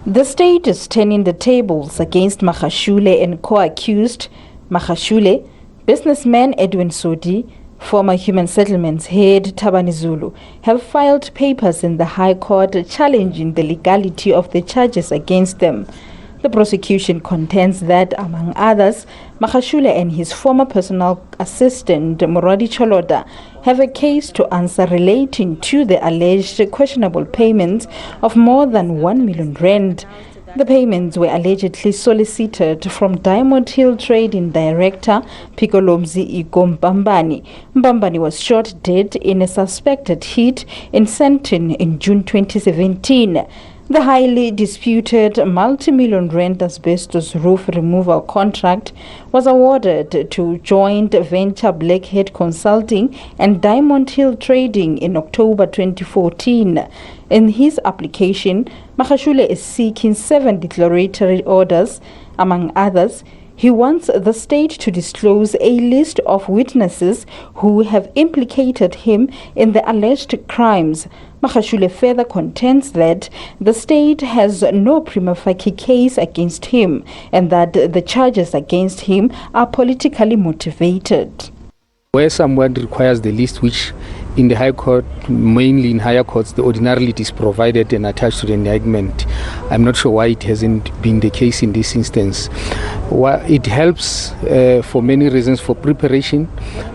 The state is turning the tables against Magashule and co-accused Magashule, businessman Edwin Sodi, former Human Settlements head Thabani Zulu, have filed papers in the High Court challenging the legality of the charges against them. The prosecution contends that, among others, Magashule and his former personal assistant, Moradi Choloda, have a case to answer relating to the alleged questionable payments of more than 1 million rand. The payments were allegedly solicited from Diamond Hill Trading Director Piccolomzi Igom Mbambani. Mbambani was shot dead in a suspected hit in Sandton in June 2017. The highly disputed multi-million rand asbestos roof removal contract was awarded to joint venture Blackhead Consulting and Diamond Hill Trading in October 2014. In his application, Magashule is seeking 7 declaratory orders. Among others, he wants the state to disclose a list of witnesses who have implicated him in the alleged crimes. Magashule further contends that the state has no prima facie case against him and that the charges against him are politically motivated. Where someone requires the list, which in the High Court, mainly in higher courts, the ordinarily it is provided and attached to the indictment. I'm not sure why it hasn't been the case in this instance. It helps for many reasons. For preparation,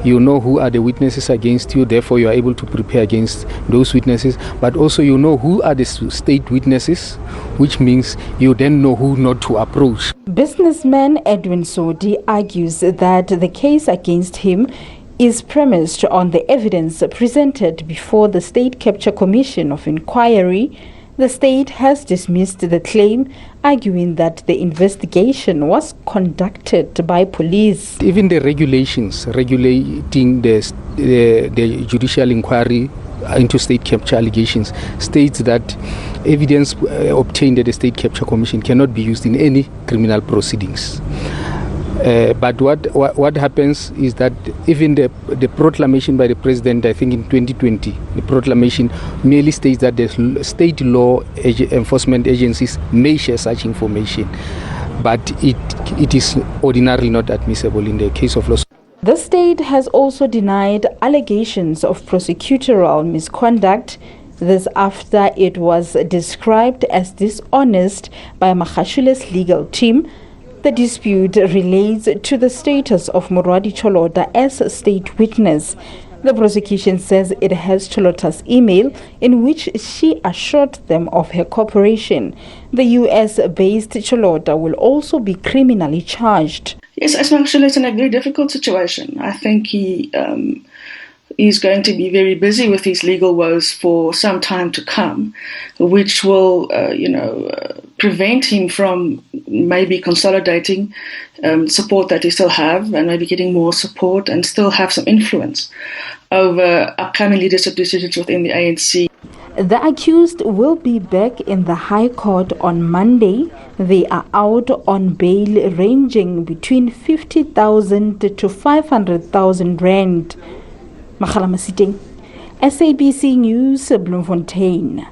you know who are the witnesses against you, therefore you are able to prepare against those witnesses, but also you know who are the state witnesses, which means you then know who not to approach. Businessman Edwin Sodi argues that the case against him is premised on the evidence presented before the State Capture Commission of Inquiry. The state has dismissed the claim, arguing that the investigation was conducted by police. Even the regulations regulating the judicial inquiry into state capture allegations states that evidence obtained at the State Capture Commission cannot be used in any criminal proceedings. But what happens is that even the proclamation by the president, I think in 2020, the proclamation merely states that the state law enforcement agencies may share such information, but it is ordinarily not admissible in the case of law. The state has also denied allegations of prosecutorial misconduct. This after it was described as dishonest by Magashule's legal team. The dispute relates to the status of Moradi Choloda as a state witness. The prosecution says it has Choloda's email in which she assured them of her cooperation. The US-based Choloda will also be criminally charged. Yes, Magashule is in a very difficult situation. I think he's going to be very busy with his legal woes for some time to come, which will, prevent him from maybe consolidating support that he still have and maybe getting more support and still have some influence over upcoming leadership decisions within the ANC. The accused will be back in the High Court on Monday. They are out on bail ranging between 50,000 to 500,000 rand. Makhala Masiteng, SABC News, Bloemfontein.